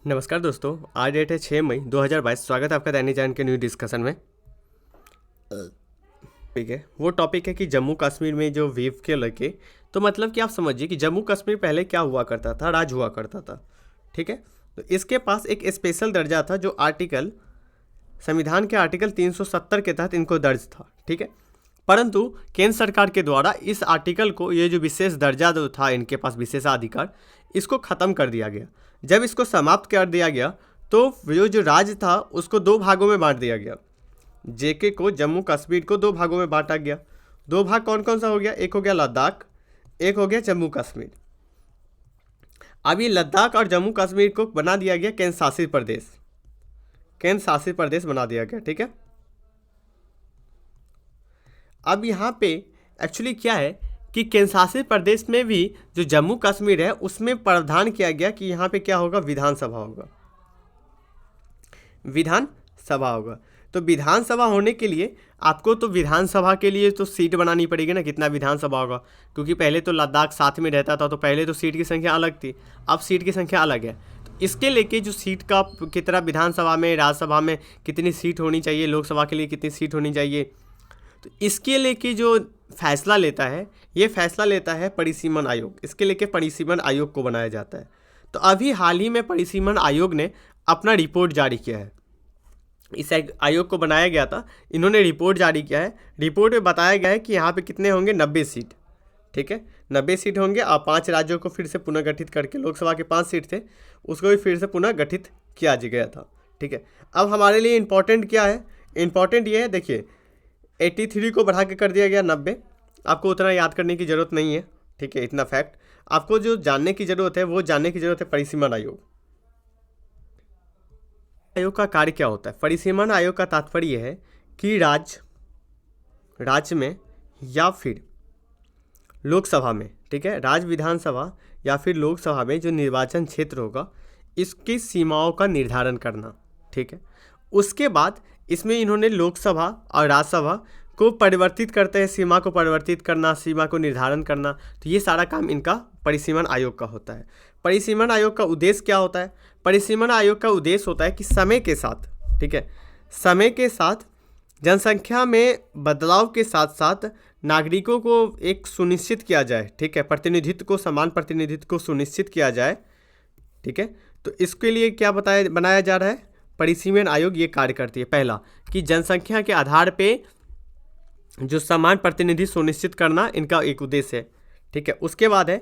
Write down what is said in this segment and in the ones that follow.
नमस्कार दोस्तों, आज डेट है 6 मई 2022। स्वागत है आपका दैनिक जागरण के न्यू डिस्कशन में। ठीक है, वो टॉपिक है कि जम्मू कश्मीर में जो वेव के लड़के, तो मतलब कि आप समझिए कि जम्मू कश्मीर पहले क्या हुआ करता था, राज हुआ करता था। ठीक है, तो इसके पास एक स्पेशल दर्जा था जो आर्टिकल संविधान के आर्टिकल 370 के तहत इनको दर्ज था। ठीक है, परंतु केंद्र सरकार के द्वारा इस आर्टिकल को, ये जो विशेष दर्जा जो था इनके पास विशेषाधिकार, इसको ख़त्म कर दिया गया। जब इसको समाप्त कर दिया गया तो जो राज्य था उसको दो भागों में बांट दिया गया। जेके को, जम्मू कश्मीर को दो भागों में बांटा गया। दो भाग कौन कौन सा हो गया? एक हो गया लद्दाख, एक हो गया जम्मू कश्मीर। अब ये लद्दाख और जम्मू कश्मीर को बना दिया गया केंद्र शासित प्रदेश, केंद्र शासित प्रदेश बना दिया गया। ठीक है, अब यहाँ पे एक्चुअली क्या है कि केंद्र शासित प्रदेश में भी जो जम्मू कश्मीर है उसमें प्रावधान किया गया कि यहाँ पे क्या होगा, विधानसभा होगा, विधानसभा होगा। तो विधानसभा होने के लिए आपको तो विधानसभा के लिए तो सीट बनानी पड़ेगी ना, कितना विधानसभा होगा, क्योंकि पहले तो लद्दाख साथ में रहता था तो पहले तो सीट की संख्या अलग थी, अब सीट की संख्या अलग है। तो इसके लेके जो सीट का कितना विधानसभा में, राज्यसभा में कितनी सीट होनी चाहिए, लोकसभा के लिए कितनी सीट होनी चाहिए, तो इसके लेके जो फैसला लेता है, ये फैसला लेता है परिसीमन आयोग। इसके लेके परिसीमन आयोग को बनाया जाता है। तो अभी हाल ही में परिसीमन आयोग ने अपना रिपोर्ट जारी किया है। इस आयोग को बनाया गया था, इन्होंने रिपोर्ट जारी किया है। रिपोर्ट में बताया गया है कि यहाँ पे कितने होंगे, 90 सीट। ठीक है, 90 सीट होंगे और 5 राज्यों को फिर से पुनर्गठित करके, लोकसभा के 5 सीट थे उसको भी फिर से पुनर्गठित किया गया था। ठीक है, अब हमारे लिए इम्पोर्टेंट क्या है? इम्पोर्टेंट ये है, देखिए 83 को बढ़ा के कर दिया गया 90। आपको उतना याद करने की ज़रूरत नहीं है। ठीक है, इतना फैक्ट आपको जो जानने की ज़रूरत है वो जानने की ज़रूरत है परिसीमन आयोग। आयोग का कार्य क्या होता है? परिसीमन आयोग का तात्पर्य है कि राज्य में या फिर लोकसभा में, ठीक है, राज्य विधानसभा या फिर लोकसभा में जो निर्वाचन क्षेत्र होगा इसकी सीमाओं का निर्धारण करना। ठीक है, उसके बाद इसमें इन्होंने लोकसभा और राज्यसभा को परिवर्तित करते हैं, सीमा को परिवर्तित करना, सीमा को निर्धारण करना। तो ये सारा काम इनका परिसीमन आयोग का होता है। परिसीमन आयोग का उद्देश्य क्या होता है? परिसीमन आयोग का उद्देश्य होता है कि समय के साथ, ठीक है, समय के साथ जनसंख्या में बदलाव के साथ साथ नागरिकों को एक सुनिश्चित किया जाए। ठीक है, प्रतिनिधित्व को, समान प्रतिनिधित्व को सुनिश्चित किया जाए। ठीक है, तो इसके लिए क्या बनाया जा रहा है? परिसीमन आयोग ये कार्य करती है। पहला कि जनसंख्या के आधार पे जो समान प्रतिनिधि सुनिश्चित करना इनका एक उद्देश्य है। ठीक है, उसके बाद है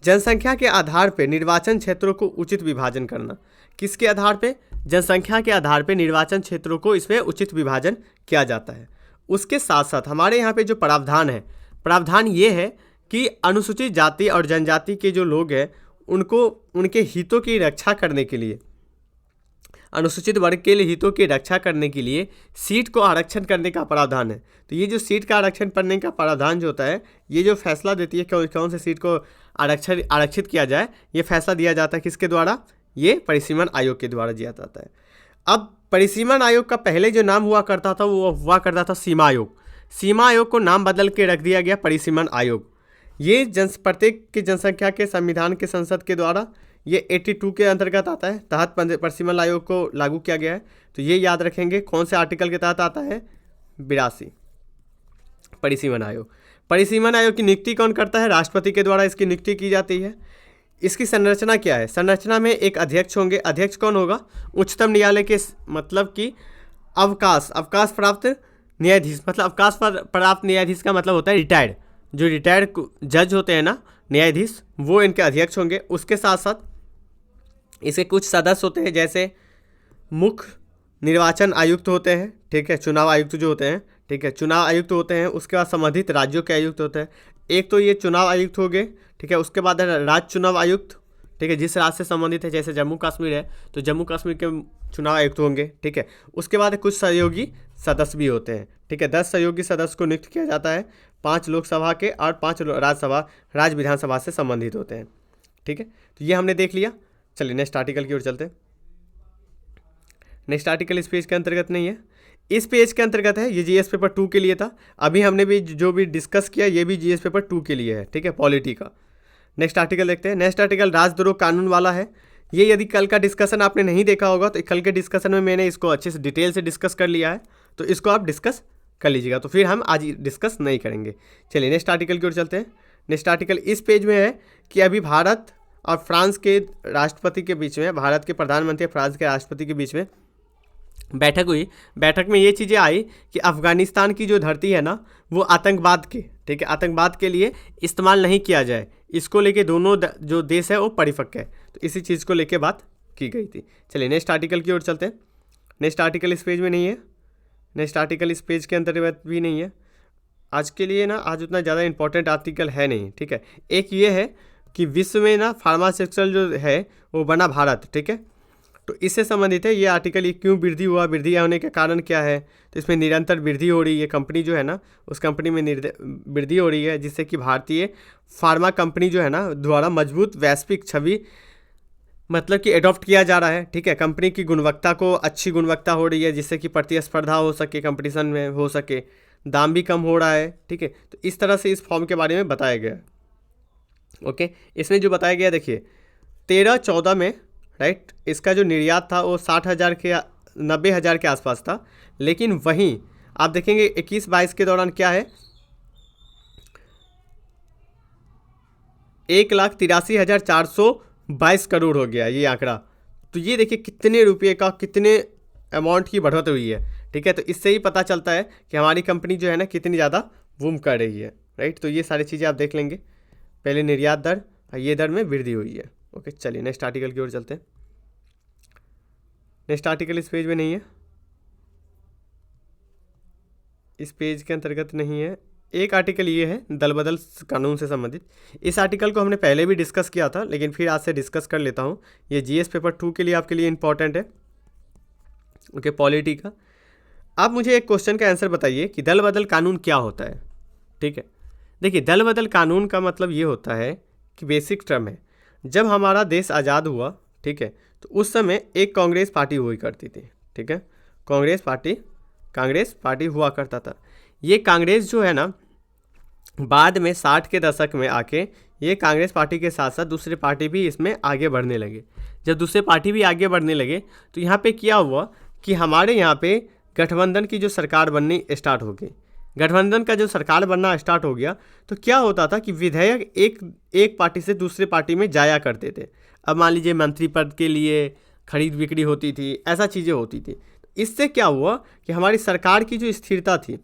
जनसंख्या के आधार पे निर्वाचन क्षेत्रों को उचित विभाजन करना। किसके आधार पे? जनसंख्या के आधार पे निर्वाचन क्षेत्रों को इसमें उचित विभाजन किया जाता है। उसके साथ साथ हमारे यहाँ पे जो प्रावधान है, प्रावधान ये है कि अनुसूचित जाति और जनजाति के जो लोग हैं उनको उनके हितों की रक्षा करने के लिए, अनुसूचित वर्ग के लिए हितों की रक्षा करने के लिए सीट को आरक्षण करने का प्रावधान है। तो ये जो सीट का आरक्षण करने का प्रावधान जो होता है, ये जो फैसला देती है कौन से सीट को आरक्षित किया जाए, ये फैसला दिया जाता है किसके द्वारा? ये परिसीमन आयोग के द्वारा दिया जाता है। अब परिसीमन आयोग का पहले जो नाम हुआ करता था वो हुआ करता था सीमा आयोग। सीमा आयोग को नाम बदल के रख दिया गया परिसीमन आयोग। ये प्रत्येक की जनसंख्या के संविधान के संसद के द्वारा ये 82 के अंतर्गत आता है, तहत परिसीमन आयोग को लागू किया गया है। तो ये याद रखेंगे कौन से आर्टिकल के तहत आता है? 82 परिसीमन आयोग। परिसीमन आयोग की नियुक्ति कौन करता है? राष्ट्रपति के द्वारा इसकी नियुक्ति की जाती है। इसकी संरचना क्या है? संरचना में एक अध्यक्ष होंगे। अध्यक्ष कौन होगा? उच्चतम न्यायालय के, मतलब कि अवकाश प्राप्त न्यायाधीश, मतलब अवकाश प्राप्त न्यायाधीश का मतलब होता है रिटायर्ड। जो रिटायर्ड जज होते हैं ना, न्यायाधीश, वो इनके अध्यक्ष होंगे। उसके साथ साथ इसके कुछ सदस्य होते हैं, जैसे मुख्य निर्वाचन आयुक्त होते हैं, ठीक है, चुनाव आयुक्त जो होते हैं, ठीक है, चुनाव आयुक्त होते हैं। उसके बाद संबंधित राज्यों के आयुक्त होते हैं। एक तो ये चुनाव आयुक्त हो गए, ठीक है। उसके बाद है राज्य चुनाव आयुक्त, ठीक है, जिस राज्य से संबंधित है, जैसे जम्मू कश्मीर है तो जम्मू कश्मीर के चुनाव आयुक्त होंगे, ठीक है। उसके बाद कुछ सहयोगी सदस्य भी होते हैं, ठीक है। 10 सहयोगी सदस्य को नियुक्त किया जाता है, 5 लोकसभा के और 5 राज्य विधानसभा से संबंधित होते हैं, ठीक है। तो ये हमने देख लिया। चलिए नेक्स्ट आर्टिकल की ओर चलते हैं। नेक्स्ट आर्टिकल इस पेज के अंतर्गत नहीं है, इस पेज के अंतर्गत है। ये जीएस पेपर 2 के लिए था। अभी हमने भी जो भी डिस्कस किया ये भी जीएस पेपर 2 के लिए है, ठीक है, पॉलिटी का। नेक्स्ट आर्टिकल देखते हैं। नेक्स्ट आर्टिकल राजद्रोह कानून वाला है ये यदि कल का डिस्कशन आपने नहीं देखा होगा तो कल के डिस्कशन में मैंने इसको अच्छे से डिटेल से डिस्कस कर लिया है, तो इसको आप डिस्कस कर लीजिएगा, तो फिर हम आज डिस्कस नहीं करेंगे। चलिए नेक्स्ट आर्टिकल की ओर चलते हैं। नेक्स्ट आर्टिकल इस पेज में है कि अभी भारत और फ्रांस के राष्ट्रपति के बीच में, भारत के प्रधानमंत्री फ्रांस के राष्ट्रपति के बीच में बैठक हुई। बैठक में ये चीज़ें आई कि अफ़गानिस्तान की जो धरती है ना वो आतंकवाद के, ठीक है, आतंकवाद के लिए इस्तेमाल नहीं किया जाए, इसको लेके दोनों जो देश है वो परिपक्व है, तो इसी चीज़ को लेके बात की गई थी। चलिए नेक्स्ट आर्टिकल की ओर चलते हैं। नेक्स्ट आर्टिकल इस पेज में नहीं है, नेक्स्ट आर्टिकल इस पेज के अंतर्गत भी नहीं है। आज के लिए ना, आज उतना ज़्यादा इंपॉर्टेंट आर्टिकल है नहीं, ठीक है। एक ये है कि विश्व में ना फार्मास्यूटिकल जो है वो बना भारत, ठीक है, तो इससे संबंधित है ये आर्टिकल। ये क्यों वृद्धि हुआ, वृद्धि होने के कारण क्या है, तो इसमें निरंतर वृद्धि हो रही है, कंपनी जो है ना उस कंपनी में वृद्धि हो रही है, जिससे कि भारतीय फार्मा कंपनी जो है ना द्वारा मजबूत वैश्विक छवि मतलब कि एडॉप्ट किया जा रहा है, ठीक है। कंपनी की गुणवत्ता को अच्छी गुणवत्ता हो रही है, जिससे कि प्रतिस्पर्धा हो सके, कंपटीशन में हो सके, दाम भी कम हो रहा है, ठीक है। तो इस तरह से इस फॉर्म के बारे में बताया गया है। ओके, इसमें जो बताया गया देखिए 13-14 में, राइट, इसका जो निर्यात था वो 60,000 के 90,000 के आसपास था, लेकिन वहीं आप देखेंगे 21-22 के दौरान क्या है, 1,83,422 करोड़ हो गया ये आंकड़ा। तो ये देखिए कितने रुपये का, कितने अमाउंट की बढ़त हुई है, ठीक है। तो इससे ही पता चलता है कि हमारी कंपनी जो है ना कितनी ज़्यादा बूम कर रही है, राइट। तो ये सारी चीज़ें आप देख लेंगे, पहले निर्यात दर, ये दर में वृद्धि हुई है। ओके, चलिए नेक्स्ट आर्टिकल की ओर चलते हैं। नेक्स्ट आर्टिकल इस पेज में नहीं है, इस पेज के अंतर्गत नहीं है। एक आर्टिकल ये है दल बदल कानून से संबंधित। इस आर्टिकल को हमने पहले भी डिस्कस किया था, लेकिन फिर आज से डिस्कस कर लेता हूँ। ये जीएस पेपर 2 के लिए आपके लिए इंपॉर्टेंट है, ओके, पॉलिटी का। आप मुझे एक क्वेश्चन का आंसर बताइए कि दल बदल कानून क्या होता है, ठीक है। देखिए दल बदल कानून का मतलब ये होता है कि बेसिक टर्म है, जब हमारा देश आज़ाद हुआ, ठीक है, तो उस समय एक कांग्रेस पार्टी हुई करती थी, ठीक है, कांग्रेस पार्टी हुआ करता था। ये कांग्रेस जो है ना बाद में 60 के दशक में आके ये कांग्रेस पार्टी के साथ साथ दूसरे पार्टी भी इसमें आगे बढ़ने लगे। जब दूसरे पार्टी भी आगे बढ़ने लगे तो यहाँ पे क्या हुआ कि हमारे यहाँ पे गठबंधन की जो सरकार बननी स्टार्ट हो गई। गठबंधन का जो सरकार बनना स्टार्ट हो गया तो क्या होता था कि विधेयक एक पार्टी से दूसरे पार्टी में जाया करते थे। अब मान लीजिए मंत्री पद के लिए खरीद बिक्री होती थी, ऐसा चीज़ें होती थी। इससे क्या हुआ कि हमारी सरकार की जो स्थिरता थी,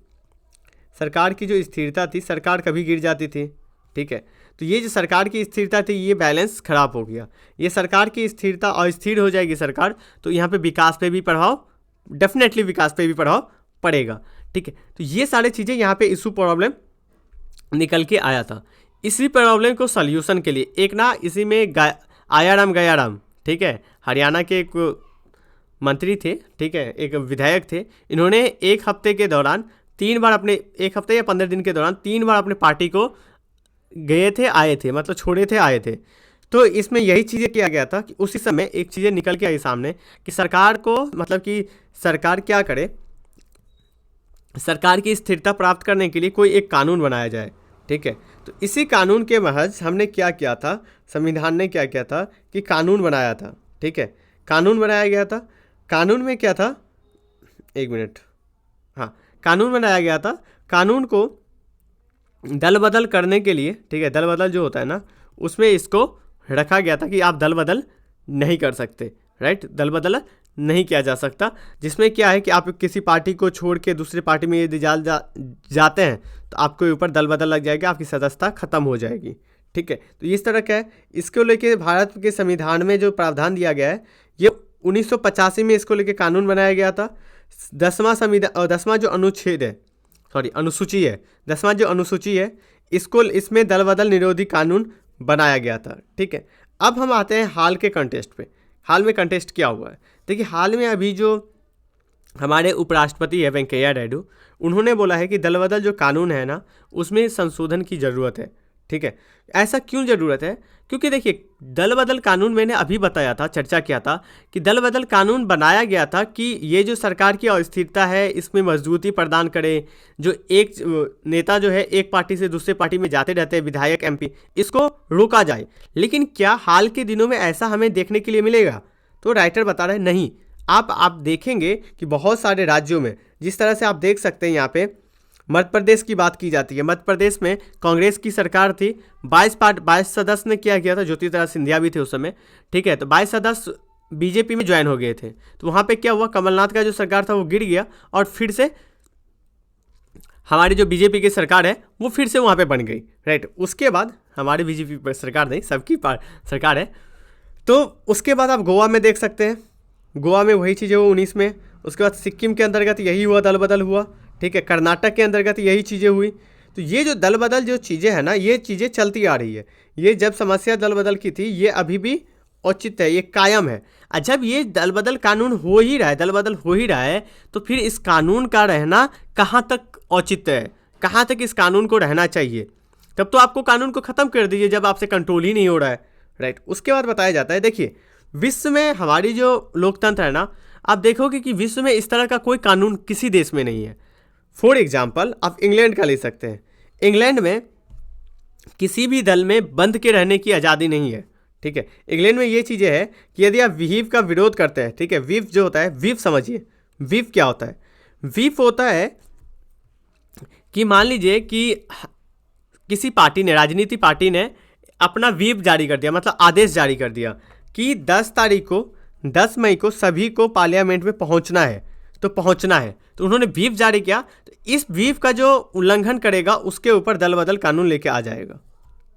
सरकार कभी गिर जाती थी, ठीक है। तो ये जो सरकार की स्थिरता थी ये बैलेंस खराब हो गया। ये सरकार की स्थिरता अस्थिर हो जाएगी सरकार, तो यहाँ पे विकास पे भी प्रभाव, डेफिनेटली विकास पे भी प्रभाव पड़ेगा, ठीक है। तो ये सारी चीज़ें यहाँ पे इशू प्रॉब्लम निकल के आया था। इसी प्रॉब्लम को सॉल्यूशन के लिए एक ना इसी में आयाराम गयाराम, ठीक है, हरियाणा के एक मंत्री थे, ठीक है, एक विधायक थे। इन्होंने एक हफ्ते के दौरान 3 बार अपने, एक हफ्ते या 15 दिन के दौरान 3 बार अपने पार्टी को गए थे, आए थे, मतलब छोड़े थे, आए थे। तो इसमें यही चीज़ें किया गया था कि उसी समय एक चीज़ें निकल के आई सामने कि सरकार को, मतलब कि सरकार क्या करे, सरकार की स्थिरता प्राप्त करने के लिए कोई एक कानून बनाया जाए, ठीक है। तो इसी कानून के महज हमने क्या किया था, संविधान ने क्या किया था कि कानून बनाया था, ठीक है, कानून बनाया गया था। कानून में क्या था, एक मिनट, हाँ, कानून बनाया गया था। कानून को दल बदल करने के लिए, ठीक है, दल बदल जो होता है ना उसमें इसको रखा गया था कि आप दल बदल नहीं कर सकते, राइट, दल बदल नहीं किया जा सकता। जिसमें क्या है कि आप किसी पार्टी को छोड़ के दूसरे पार्टी में यदि जाते हैं तो आपके ऊपर दल बदल लग जाएगा, आपकी सदस्यता खत्म हो जाएगी, ठीक है। तो इस तरह का है। इसको लेके भारत के संविधान में जो प्रावधान दिया गया है ये 1985 में इसको लेके कानून बनाया गया था। 10वां जो अनुच्छेद है, अनुसूची है, 10वां जो अनुसूची है, इसमें दल बदल निरोधी कानून बनाया गया था, ठीक है। अब हम आते हैं हाल के कंटेस्ट पे। हाल में कंटेस्ट क्या हुआ है, देखिए हाल में अभी जो हमारे उपराष्ट्रपति है वेंकैया नायडू, उन्होंने बोला है कि दल बदल जो कानून है ना उसमें संशोधन की ज़रूरत है, ठीक है। ऐसा क्यों ज़रूरत है? क्योंकि देखिए दल बदल कानून मैंने अभी बताया था, चर्चा किया था कि दल बदल कानून बनाया गया था कि ये जो सरकार की अस्थिरता है इसमें मजबूती प्रदान करे। जो एक नेता जो है एक पार्टी से दूसरे पार्टी में जाते रहते हैं, विधायक एमपी, इसको रोका जाए। लेकिन क्या हाल के दिनों में ऐसा हमें देखने के लिए मिलेगा? तो राइटर बता रहे हैं नहीं। आप देखेंगे कि बहुत सारे राज्यों में, जिस तरह से आप देख सकते हैं यहाँ पे मध्य प्रदेश की बात की जाती है। मध्य प्रदेश में कांग्रेस की सरकार थी, 22 सदस्य ने किया गया था, ज्योतिरादित्य सिंधिया भी थे उस समय, ठीक है। तो 22 सदस्य बीजेपी में ज्वाइन हो गए थे। तो वहाँ पे क्या हुआ, कमलनाथ का जो सरकार था वो गिर गया और फिर से हमारी जो बीजेपी की सरकार है वो फिर से वहाँ पे बन गई, राइट। उसके बाद हमारी बीजेपी सरकार नहीं, सबकी सरकार है। तो उसके बाद आप गोवा में देख सकते हैं, गोवा में वही चीज़ें हुई 19 में। उसके बाद सिक्किम के अंतर्गत यही हुआ, दल बदल हुआ, ठीक है। कर्नाटक के अंतर्गत यही चीज़ें हुई। तो ये जो दल बदल जो चीज़ें हैं ना, ये चीज़ें चलती आ रही है। ये जब समस्या दल बदल की थी, ये अभी भी औचित्य है, ये कायम है। और जब ये दल बदल कानून हो ही रहा है, दल बदल हो ही रहा है, तो फिर इस कानून का रहना कहाँ तक औचित्य है, कहाँ तक इस कानून को रहना चाहिए? तब तो आपको कानून को ख़त्म कर दीजिए जब आपसे कंट्रोल ही नहीं हो रहा है, राइट। उसके बाद बताया जाता है, देखिए विश्व में हमारी जो लोकतंत्र है ना, आप देखोगे कि विश्व में इस तरह का कोई कानून किसी देश में नहीं है। फॉर एग्जाम्पल आप इंग्लैंड का ले सकते हैं। इंग्लैंड में किसी भी दल में बंद के रहने की आज़ादी नहीं है, ठीक है। इंग्लैंड में ये चीज़ें हैं कि यदि आप व्हीप का विरोध करते हैं, ठीक है, व्हीप जो होता है, व्हीप समझिए, व्हीप क्या होता है? व्हीप होता है कि मान लीजिए कि किसी पार्टी ने, राजनीति पार्टी ने अपना व्हीप जारी कर दिया, मतलब आदेश जारी कर दिया कि 10 मई को सभी को पार्लियामेंट में पहुंचना है, तो पहुंचना है। तो उन्होंने व्हीप जारी किया, तो इस व्हीप का जो उल्लंघन करेगा उसके ऊपर दल बदल कानून लेके आ जाएगा,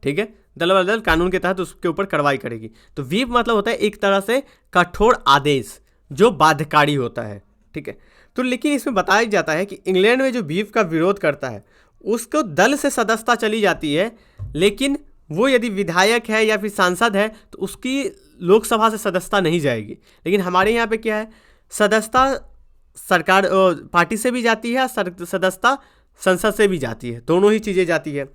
ठीक है। दल बदल कानून के तहत उसके ऊपर कार्रवाई करेगी। तो व्हीप मतलब होता है एक तरह से कठोर आदेश जो बाध्यकारी होता है, ठीक है। तो लेकिन इसमें बताया जाता है कि इंग्लैंड में जो व्हीप का विरोध करता है उसको दल से सदस्यता चली जाती है, लेकिन वो यदि विधायक है या फिर सांसद है तो उसकी लोकसभा से सदस्यता नहीं जाएगी। लेकिन हमारे यहाँ पे क्या है, सदस्यता सरकार पार्टी से भी जाती है, सदस्यता संसद से भी जाती है, दोनों ही चीज़ें जाती है।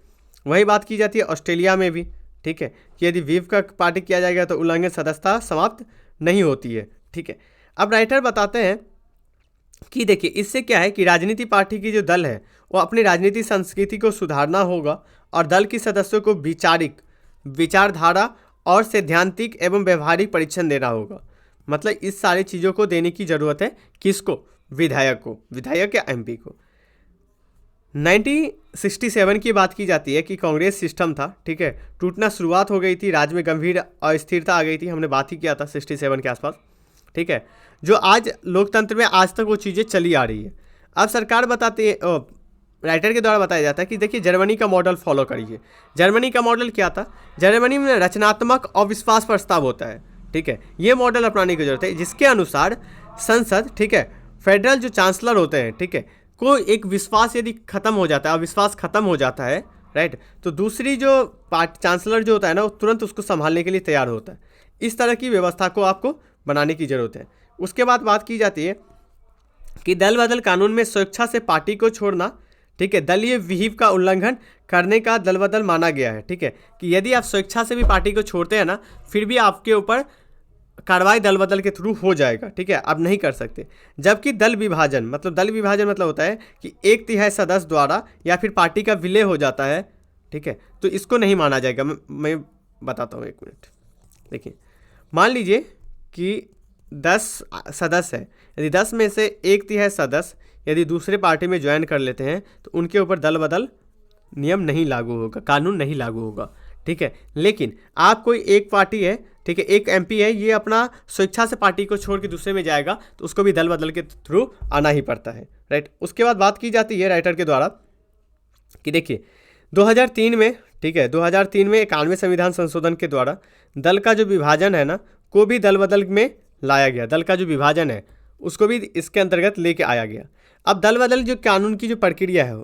वही बात की जाती है ऑस्ट्रेलिया में भी, ठीक है, कि यदि व्हीप का पार्टी किया जाएगा तो उल्लंघन सदस्यता समाप्त नहीं होती है, ठीक है। अब राइटर बताते हैं कि देखिए इससे क्या है कि राजनीति पार्टी की जो दल है वो अपनी राजनीति संस्कृति को सुधारना होगा और दल के सदस्यों को वैचारिक विचारधारा और सैद्धांतिक एवं व्यवहारिक परीक्षण देना होगा। मतलब इस सारी चीज़ों को देने की ज़रूरत है, किसको? विधायक को, विधायक या एमपी को। 1967 की बात की जाती है कि कांग्रेस सिस्टम था, ठीक है, टूटना शुरुआत हो गई थी, राज्य में गंभीर अस्थिरता आ गई थी, हमने बात ही किया था 67 के आसपास, ठीक है। जो आज लोकतंत्र में आज तक वो चीज़ें चली आ रही है। अब सरकार बताती है, राइटर के द्वारा बताया जाता है कि देखिए जर्मनी का मॉडल फॉलो करिए। जर्मनी का मॉडल क्या था? जर्मनी में रचनात्मक अविश्वास प्रस्ताव होता है, ठीक है, ये मॉडल अपनाने की जरूरत है, जिसके अनुसार संसद, ठीक है, फेडरल जो चांसलर होते हैं, ठीक है, को एक विश्वास यदि खत्म हो जाता है, अविश्वास खत्म हो जाता है, राइट, तो दूसरी जो चांसलर जो होता है ना वो तुरंत उसको संभालने के लिए तैयार होता है। इस तरह की व्यवस्था को आपको बनाने की ज़रूरत है। उसके बाद बात की जाती है कि दल बदल कानून में स्वेच्छा से पार्टी को छोड़ना, ठीक है, दलीय विहिप का उल्लंघन करने का दल बदल माना गया है, ठीक है, कि यदि आप स्वेच्छा से भी पार्टी को छोड़ते हैं ना, फिर भी आपके ऊपर कार्रवाई दल बदल के थ्रू हो जाएगा, ठीक है, आप नहीं कर सकते। जबकि दल विभाजन मतलब होता है कि 1/3 सदस्य द्वारा या फिर पार्टी का विलय हो जाता है, ठीक है, तो इसको नहीं माना जाएगा। मैं बताता हूँ, 1 मिनट। देखिए मान लीजिए कि 10 सदस्य है, यदि 10 में से 1/3 सदस्य यदि दूसरे पार्टी में ज्वाइन कर लेते हैं तो उनके ऊपर दल बदल नियम नहीं लागू होगा, कानून नहीं लागू होगा, ठीक है। लेकिन आप कोई एक पार्टी है, ठीक है, एक एमपी है, ये अपना स्वेच्छा से पार्टी को छोड़ के दूसरे में जाएगा तो उसको भी दल बदल के थ्रू आना ही पड़ता है, राइट। उसके बाद बात की जाती है राइटर के द्वारा कि देखिए 2003 में, ठीक है, 2003 में 91 संविधान संशोधन के द्वारा दल का जो विभाजन है ना को भी दल बदल में लाया गया। दल का जो विभाजन है उसको भी इसके अंतर्गत लेके आया गया। अब दल बदल जो कानून की जो प्रक्रिया है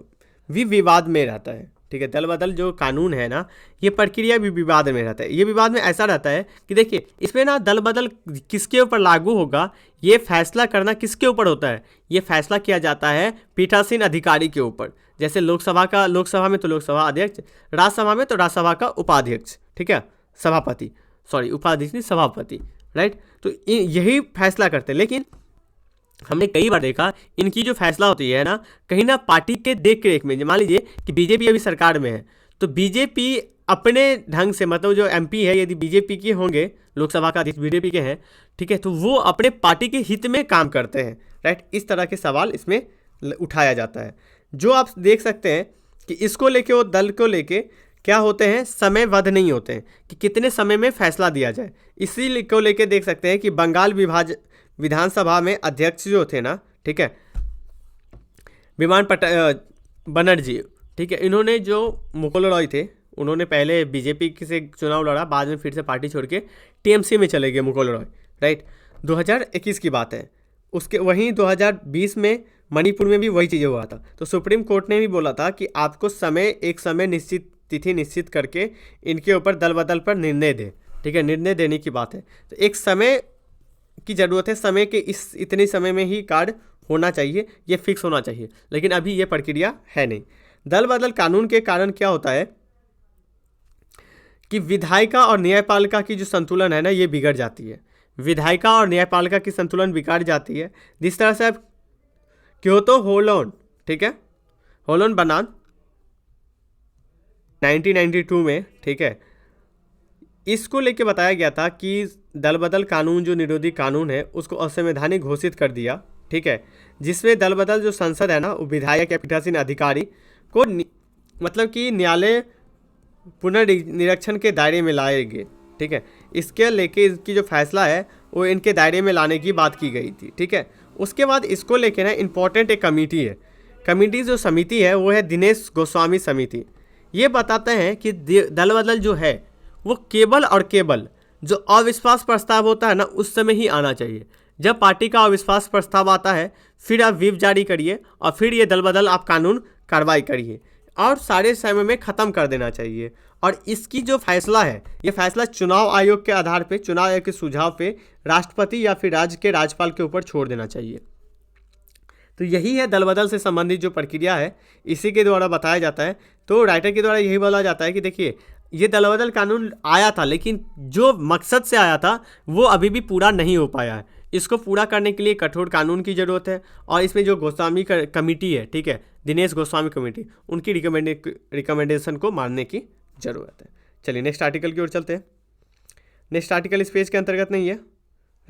भी विवाद में रहता है, ठीक है, दल बदल जो कानून है ना ये प्रक्रिया भी विवाद में रहता है। ये विवाद में ऐसा रहता है कि देखिए इसमें ना दल बदल किसके ऊपर लागू होगा ये फैसला करना किसके ऊपर होता है? ये फैसला किया जाता है पीठासीन अधिकारी के ऊपर। जैसे लोकसभा में तो लोकसभा अध्यक्ष, राज्यसभा में तो राज्यसभा का उपाध्यक्ष, ठीक है, सभापति, सॉरी उपाध्यक्ष नहीं सभापति, राइट। तो यही फैसला करते हैं। लेकिन हमने कई बार देखा इनकी जो फैसला होती है ना, कहीं ना पार्टी के देख रेख में, मान लीजिए कि बीजेपी अभी सरकार में है, तो बीजेपी अपने ढंग से, मतलब जो एमपी है यदि बीजेपी के होंगे, लोकसभा का अध्यक्ष बीजेपी के हैं, ठीक है, तो वो अपने पार्टी के हित में काम करते हैं, राइट। इस तरह के सवाल इसमें उठाया जाता है। जो आप देख सकते हैं कि इसको लेके वो दल को लेके क्या होते हैं, समयबद्ध नहीं होते हैं कि कितने समय में फैसला दिया जाए। इसी को लेके देख सकते हैं कि बंगाल विधानसभा में अध्यक्ष जो थे ना, ठीक है, विमान बनर्जी, ठीक है, इन्होंने जो मुकुल रॉय थे, उन्होंने पहले बीजेपी से चुनाव लड़ा, बाद में फिर से पार्टी छोड़ के टीएमसी में चले गए मुकुल रॉय, राइट। 2021 की बात है। उसके वहीं 2020 में मणिपुर में भी वही चीज़ें हुआ था। तो सुप्रीम कोर्ट ने भी बोला था कि आपको एक समय निश्चित, तिथि निश्चित करके इनके ऊपर दल बदल पर निर्णय दे, ठीक है, निर्णय देने की बात है। तो एक समय की ज़रूरत है, समय के इतने समय में ही कार्ड होना चाहिए, ये फिक्स होना चाहिए, लेकिन अभी ये प्रक्रिया है नहीं। दल बदल कानून के कारण क्या होता है कि विधायिका और न्यायपालिका की जो संतुलन है ना, ये बिगड़ जाती है। विधायिका और न्यायपालिका की संतुलन बिगाड़ जाती है। जिस तरह से आप क्योतो होलोन, ठीक है, होलोन बनान 1992 में, ठीक है, इसको लेके बताया गया था कि दल बदल कानून जो निरोधी कानून है उसको असंवैधानिक घोषित कर दिया, ठीक है, जिसमें दल बदल जो संसद है ना, वो विधायक या पीठासीन अधिकारी को मतलब कि न्यायालय पुनर्निरीक्षण के दायरे में लाएंगे, ठीक है। इसके लेके इसकी जो फैसला है वो इनके दायरे में लाने की बात की गई थी, ठीक है। उसके बाद इसको लेके ना इम्पोर्टेंट एक कमेटी है, कमेटी जो समिति है वो है दिनेश गोस्वामी समिति। ये बताते हैं कि दल बदल जो है वो केवल और केवल जो अविश्वास प्रस्ताव होता है ना, उस समय ही आना चाहिए। जब पार्टी का अविश्वास प्रस्ताव आता है फिर आप व्हिप जारी करिए और फिर ये दल बदल आप कानून कार्रवाई करिए और सारे समय में ख़त्म कर देना चाहिए। और इसकी जो फैसला है, ये फैसला चुनाव आयोग के आधार पे, चुनाव आयोग के सुझाव पे राष्ट्रपति या फिर राज्य के राज्यपाल के ऊपर छोड़ देना चाहिए। तो यही है दल बदल से संबंधित जो प्रक्रिया है, इसी के द्वारा बताया जाता है। तो राइटर के द्वारा यही बोला जाता है कि देखिए ये दल बदल कानून आया था, लेकिन जो मकसद से आया था वो अभी भी पूरा नहीं हो पाया है। इसको पूरा करने के लिए कठोर कानून की ज़रूरत है। और इसमें जो गोस्वामी कमेटी है, ठीक है, दिनेश गोस्वामी कमेटी, उनकी रिकमेंडेशन को मानने की ज़रूरत है। चलिए नेक्स्ट आर्टिकल की ओर चलते हैं। नेक्स्ट आर्टिकल इस पेज के अंतर्गत नहीं है,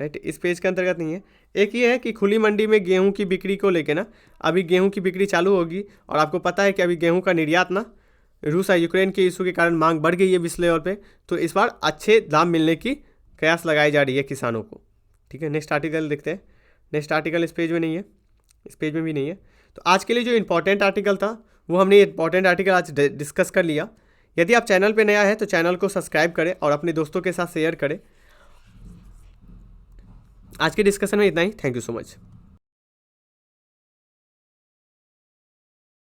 राइट, इस पेज के अंतर्गत नहीं है। एक ये है कि खुली मंडी में गेहूं की बिक्री को लेकर ना, अभी गेहूं की बिक्री चालू होगी और आपको पता है कि अभी गेहूं का निर्यात ना रूस और यूक्रेन के इशू के कारण मांग बढ़ गई है विश्व लेवल पे, तो इस बार अच्छे दाम मिलने की प्रयास लगाई जा रही है किसानों को, ठीक है। नेक्स्ट आर्टिकल देखते हैं। नेक्स्ट आर्टिकल इस पेज में नहीं है, इस पेज में भी नहीं है। तो आज के लिए जो इंपॉर्टेंट आर्टिकल था वो हमने इंपॉर्टेंट आर्टिकल आज डिस्कस कर लिया। यदि आप चैनल पे नया है तो चैनल को सब्सक्राइब करें और अपने दोस्तों के साथ शेयर करें। आज के डिस्कशन में इतना ही। Thank you so much.